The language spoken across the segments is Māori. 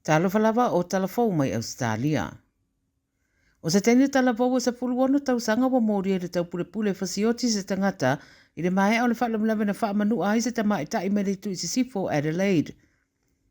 Talo falava o Tala Fou mai Ausetalia. O se teni Tala Fou o se puluono tau sanga wa mori e le tau pule fasioti se tangata i le mai au le whaalamlawe na whaamanu ai se tama i tai mele tu i se sifo Adelaide.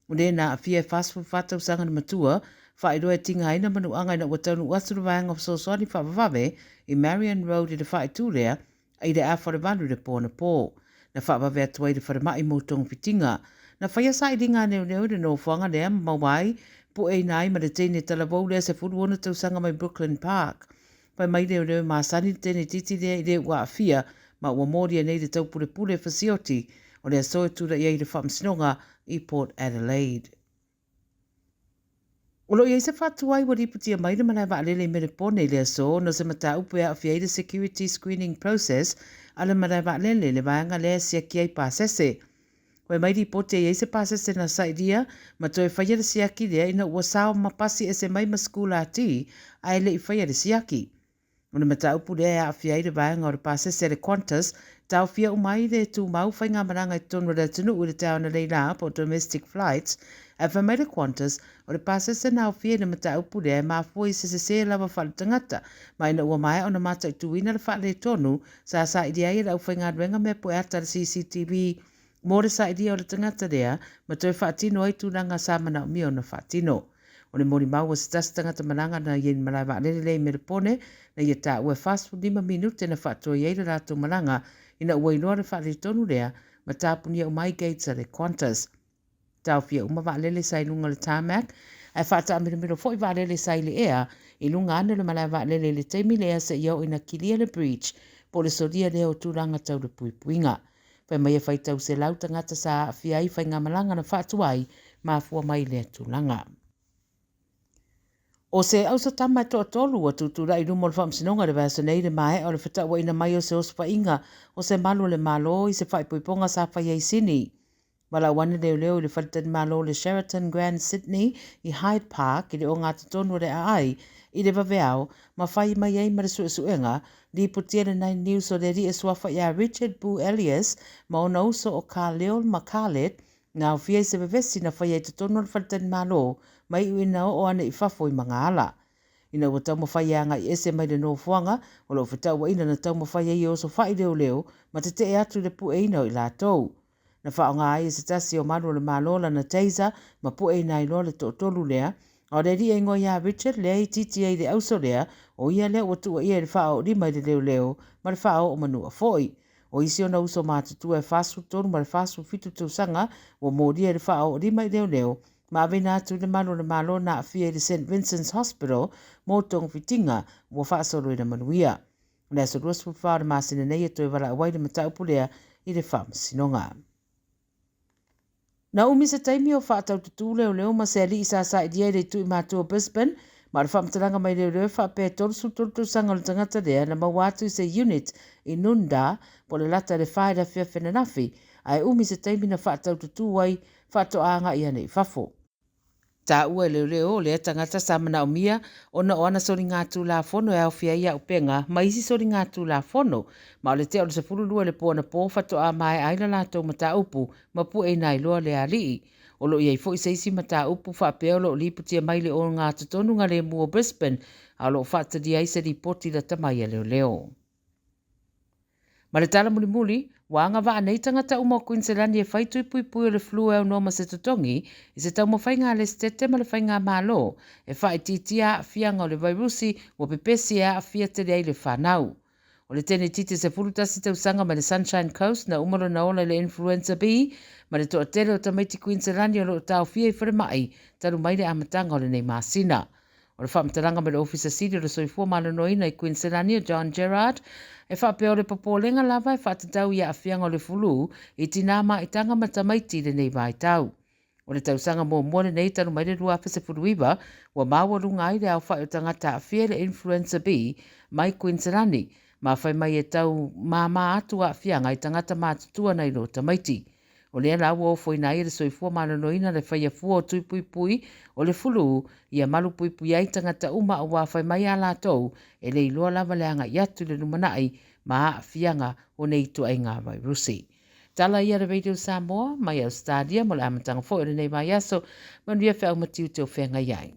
O ne na a fia fast food whatau sanga na matua, whaero e tinga aina manu anga ina wataunu wasuru vanga o soswani whaavave i Marion Road i le whae tūrea i le a wharevalu le pōna pō. Na whaavave atua i le wharemai mō tongu pitinga. Na whaia sa i ringa neo le no whanga lea mawai po e nai ma le teine Tala Fou lea se furu ona tau sanga mai Brooklyn Park. Pai mai leo ma sani tene titi lea i le ua a fia ma ua mōria nei le tau pule fasioti o lea soe tura i le whamsinonga i Port Adelaide. O lo iei se whatuai wa riputia mai le manai wa alele me le pone lea so no se mata upe a fia i le security screening process ale manai wa alele le vaanga lea sia kiai pasese. Wai mai ripote iei se pasese na saidia ma toe whaia le siaki lea ina ua sao mapasi e se mai ma skula ati a ele i whaia le siaki. Ona mata upu lea a fia i le vaanga o le pasese le Qantas tau fia umai le tu mau whainga maranga i tonu le tunu u le tau na leila po domestic flights a whamai le Qantas o le pasese na o fia le mata upu lea ma fui se lava whale tangata ma ina ua mai ona mata i tuina le whale tonu sa sa idia i la uwhainga ruenga me po ata le CCTV Mōre sa idia o le tangata rea, ma toi whaatino ai tūnanga sa mana o mio na whaatino. O le mori mau o se tas tangata mananga na ien malai wa lelelei me le pone, na ia ta ue fast food 5 minute na whaatua iei le rato mananga, ina ua inoa le whaale tonu rea, ma tāpunia o mai gates a le Qantas. Tau fia uma wa lele sa ilunga le tarmac, ai whaata amiramiro fo i wa lele sa ili ea, ilunga ane le malai wa lele le teimi lea sa iau ina kilia le bridge, po le sodia leo tūranga tau le puipuinga. Pai mai e whaitau se lau tangata sa fia i whainga malanga na whaatuai ma fua mai lea tūlanga. O se Ausetalia to tolu o tutura i rumo le whamsinonga le vasa nei le mae o le whataua ina mai o se ospa inga o se malo le malo i se whaipoiponga sa whaia i sini. Wala wane leo le whaitani malo le Sheraton Grand Sydney i Hyde Park i le o ngāta tonu le ai i le vaveao ma whai mai ei mara suenga li putia le 9 News o le ri e swafa ia Richard Boo Elias ma ona uso o Leon Makalet na o fia i se vevesi na whai ei te tonu le whaitani malo mai uina o ane i whafo i mga ala. Ina ua tau mawhai anga i ese mai le no fuanga o lo whataua ina na tau mawhai ei o so whai leo ma te te atu le pu eina o i lātou. Na whaonga ai se tasi o manu le malola na teiza ma pu eina i loa le tolu lea o le ri e ngoi ia Richard lea i titi ei le auso lea o ia lea o tua ia le whao lima i le leo ma le whao o manua foi. O isi o na uso mātutua e whasu tonu ma le whasu fitu tūsanga o mōria le whao o lima i leo ma avena atu le malo na awhia i le St. Vincent's Hospital mō tongu fitinga o whaasolo i na manuia. Nea so ruas whawha le māsina nei e toi wala awai le mataupu lea i le whamsinonga. Na umi se taimi o whaatau tutu leo ma se ali isa sa idia le tui mātua Brisbane, ma le whamtaranga mai leo whapea tolu sanga le tangata lea na mawatu se unit i Nunda po le lata le whaera whia whenanafi, ai umi se taimi na whaatau tutu wai whaatoanga i ane i whafo. Tā ua leo lea tangata sa mana o mia o na oana sori ngā tū la fono e au fia ia upenga, ma isi sori ngā tū la fono, ma o le te o le se furulua le pōna pō whato a mai aila lātou mata upu, ma pu e nai loa le alii. O lo iei fo i seisi mata upu whapea o lo liputia mai le o ngā tutonu ngā le mua Brisbane, a lo whatadia i se ripoti la tamai leo. Ma le tala muli, wanga wa anei tangata umo Queensland e whaitu i pui o le flu e unoma se tutongi, i se tau mawhainga le stete ma le whainga malo, e whai titia a fianga o le vairusi o pepesi a fia te rei le whanau. O le tene titi se furutasi tau sanga ma le Sunshine Coast na umaro na ola le influenza B, ma le toa tere o tamaiti Queensland o lo tau fia i wharemai, taru mai le amatanga o le nei masina. O le whamtaranga me le ofisa siri o le soifua malanoina i Queensland o John Gerard, e whapea o le papolenga lava e whatatau ia awhianga o le fulu i tinama i tanga matamaiti le nei vai tau. O le tausanga mō mōne nei tanu mai le rua se furuiwa, wa maua runga i le au whai o tangata awhia le influenza B mai Queensland, ma whai mai e tau mā atu a awhianga i tangata mātutua nei lo tamaiti. O lea la ua ofo ina le soifua malanoina le whaia fua o tui pui o le fulu ia malu pui ai tangata uma o wawhai mai a lātou e le iloa lava le anga i atu le numanai ma a fianga o nei tu ai ngā vai rusi. Tala ia le radio Samoa, mai Ausetalia, mo le amatanga fo i nei mai aso, man via whao matiu teo whenga iai.